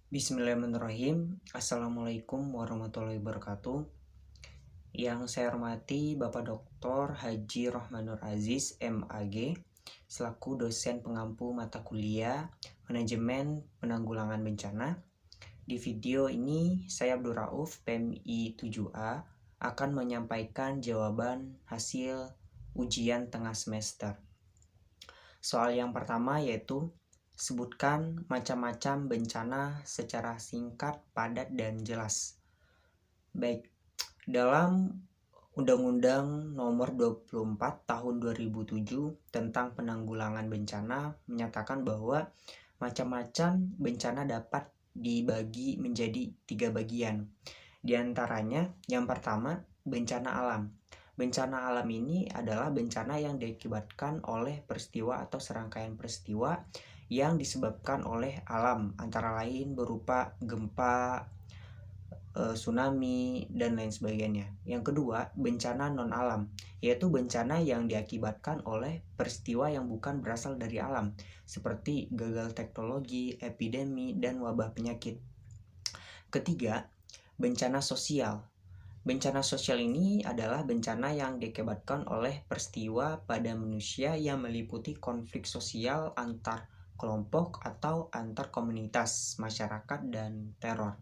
Bismillahirrahmanirrahim. Assalamualaikum warahmatullahi wabarakatuh. Yang saya hormati Bapak Dr. Haji Rohmanur Aziz, MAG, selaku dosen pengampu mata kuliah Manajemen Penanggulangan Bencana. Di video ini, saya Abdul Rauf, PMI 7A, akan menyampaikan jawaban hasil ujian tengah semester. Soal yang pertama yaitu sebutkan macam-macam bencana secara singkat, padat, dan jelas. Baik, dalam Undang-Undang Nomor 24 Tahun 2007 tentang Penanggulangan Bencana menyatakan bahwa macam-macam bencana dapat dibagi menjadi 3 bagian. Di antaranya, yang pertama, bencana alam. Bencana alam ini adalah bencana yang diakibatkan oleh peristiwa atau serangkaian peristiwa yang disebabkan oleh alam, antara lain berupa gempa, tsunami, dan lain sebagainya. Yang kedua, bencana non-alam, yaitu bencana yang diakibatkan oleh peristiwa yang bukan berasal dari alam, seperti gagal teknologi, epidemi, dan wabah penyakit. Ketiga, bencana sosial. Bencana sosial ini adalah bencana yang diakibatkan oleh peristiwa pada manusia yang meliputi konflik sosial antar kelompok atau antar komunitas, masyarakat, dan teror.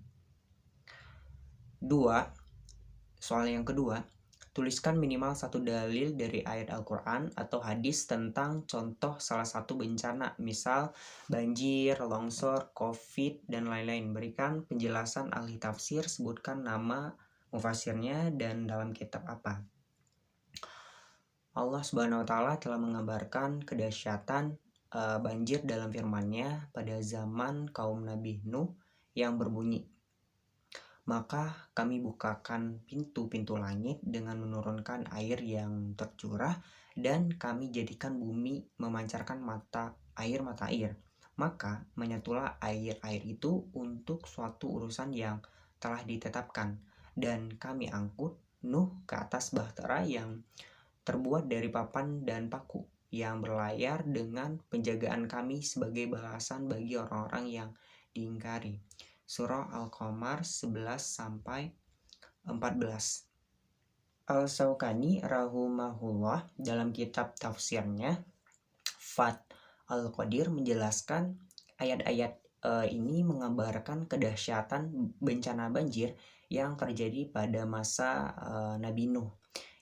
Soal yang kedua, tuliskan minimal satu dalil dari ayat Al-Quran atau hadis tentang contoh salah satu bencana, misal banjir, longsor, COVID, dan lain-lain. Berikan penjelasan ahli tafsir, sebutkan nama mufasirnya dan dalam kitab apa. Allah Subhanahu wa Ta'ala telah mengabarkan kedahsyatan banjir dalam firman-Nya pada zaman kaum Nabi Nuh yang berbunyi, maka kami bukakan pintu-pintu langit dengan menurunkan air yang tercurah, dan kami jadikan bumi memancarkan mata air. Maka menyatulah air-air itu untuk suatu urusan yang telah ditetapkan, dan kami angkut Nuh ke atas bahtera yang terbuat dari papan dan paku, yang berlayar dengan penjagaan kami sebagai balasan bagi orang-orang yang diingkari. Surah Al-Qamar 11-14. Al-Syaukani rahimahullah dalam kitab tafsirnya Fath Al-Qadir menjelaskan ayat-ayat ini mengabarkan kedahsyatan bencana banjir yang terjadi pada masa Nabi Nuh,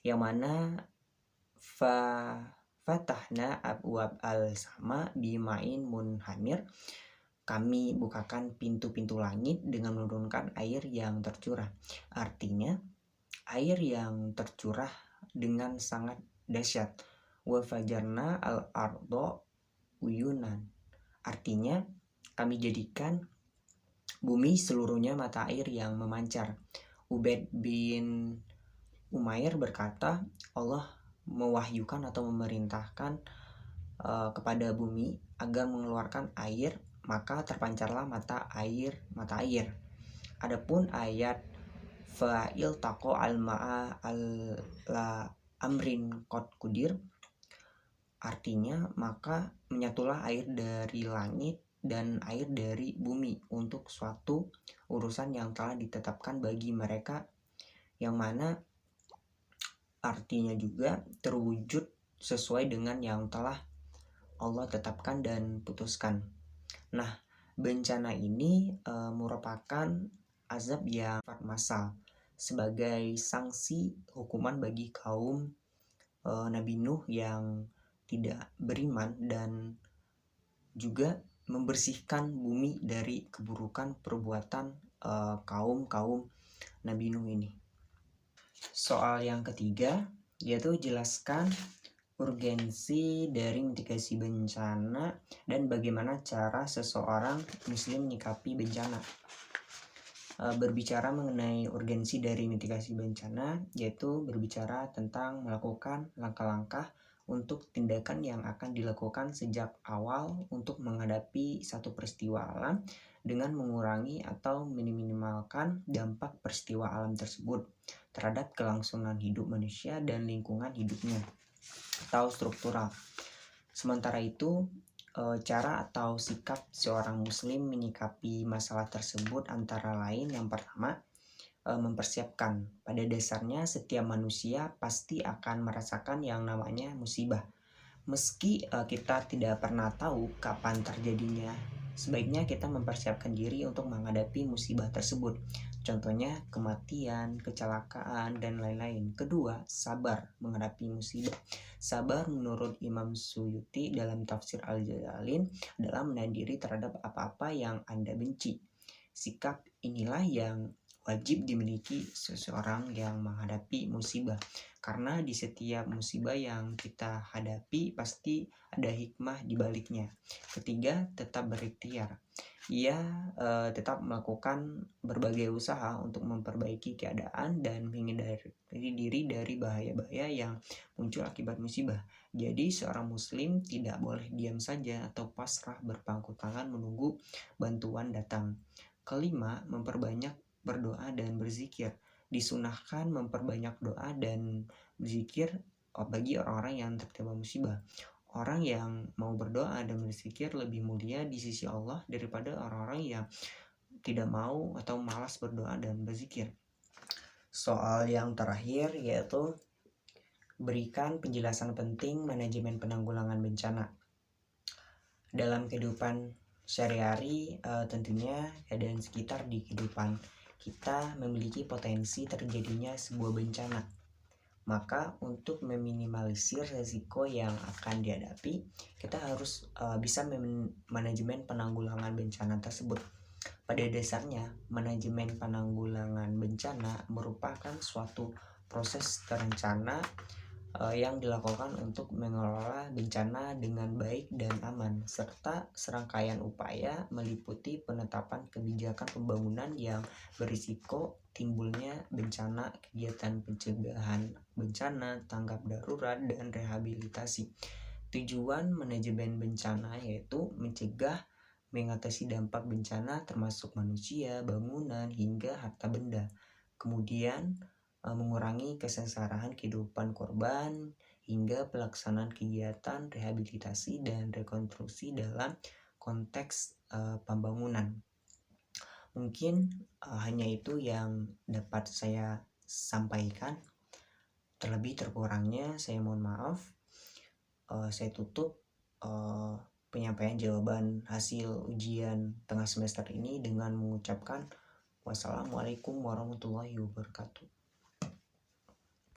yang mana fatahna abwab al-sama bima'in munhamir, kami bukakan pintu-pintu langit dengan menurunkan air yang tercurah. Artinya, air yang tercurah dengan sangat dahsyat. Wa fajarna al-ardo uyunan. Artinya, kami jadikan bumi seluruhnya mata air yang memancar. Ubaid bin Umair berkata, Allah mewahyukan atau memerintahkan kepada bumi agar mengeluarkan air, maka terpancarlah mata air. Adapun ayat fa'il taqo al-ma'a la amrin qad kudir, artinya maka menyatulah air dari langit dan air dari bumi untuk suatu urusan yang telah ditetapkan bagi mereka, yang mana artinya juga terwujud sesuai dengan yang telah Allah tetapkan dan putuskan. Nah, bencana ini merupakan azab yang massal sebagai sanksi hukuman bagi kaum Nabi Nuh yang tidak beriman, dan juga membersihkan bumi dari keburukan perbuatan kaum Nabi Nuh ini. Soal yang ketiga yaitu jelaskan urgensi dari mitigasi bencana dan bagaimana cara seseorang muslim menyikapi bencana. Berbicara mengenai urgensi dari mitigasi bencana, yaitu berbicara tentang melakukan langkah-langkah untuk tindakan yang akan dilakukan sejak awal untuk menghadapi satu peristiwa alam dengan mengurangi atau meminimalkan dampak peristiwa alam tersebut terhadap kelangsungan hidup manusia dan lingkungan hidupnya atau struktural. Sementara itu, Cara atau sikap seorang muslim menyikapi masalah tersebut antara lain yang pertama, mempersiapkan. Pada dasarnya setiap manusia pasti akan merasakan yang namanya musibah. Meski kita tidak pernah tahu kapan terjadinya, sebaiknya kita mempersiapkan diri untuk menghadapi musibah tersebut. Contohnya kematian, kecelakaan, dan lain-lain. Kedua, sabar menghadapi musibah. Sabar menurut Imam Suyuti dalam tafsir Al-Jalalain adalah menahan diri terhadap apa-apa yang Anda benci. Sikap inilah yang wajib dimiliki seseorang yang menghadapi musibah. Karena di setiap musibah yang kita hadapi pasti ada hikmah di baliknya. Ketiga, tetap berikhtiar. Ia tetap melakukan berbagai usaha untuk memperbaiki keadaan dan menghindari diri dari bahaya-bahaya yang muncul akibat musibah. Jadi seorang muslim tidak boleh diam saja atau pasrah berpangku tangan menunggu bantuan datang. Kelima, memperbanyak berdoa dan berzikir. Disunahkan memperbanyak doa dan berzikir bagi orang-orang yang tertimpa musibah. Orang yang mau berdoa dan berzikir lebih mulia di sisi Allah daripada orang-orang yang tidak mau atau malas berdoa dan berzikir. Soal yang terakhir yaitu berikan penjelasan penting manajemen penanggulangan bencana. Dalam kehidupan sehari-hari tentunya keadaan sekitar di kehidupan kita memiliki potensi terjadinya sebuah bencana. Maka untuk meminimalisir resiko yang akan dihadapi, kita harus bisa manajemen penanggulangan bencana tersebut. Pada dasarnya, manajemen penanggulangan bencana merupakan suatu proses terencana yang dilakukan untuk mengelola bencana dengan baik dan aman, serta serangkaian upaya meliputi penetapan kebijakan pembangunan yang berisiko timbulnya bencana, kegiatan pencegahan bencana, tanggap darurat, dan rehabilitasi. Tujuan manajemen bencana yaitu mencegah, mengatasi dampak bencana termasuk manusia, bangunan, hingga harta benda. Kemudian mengurangi kesengsaraan kehidupan korban hingga pelaksanaan kegiatan rehabilitasi dan rekonstruksi dalam konteks pembangunan. Mungkin hanya itu yang dapat saya sampaikan. Terlebih terkurangnya saya mohon maaf. Saya tutup penyampaian jawaban hasil ujian tengah semester ini dengan mengucapkan wassalamualaikum warahmatullahi wabarakatuh.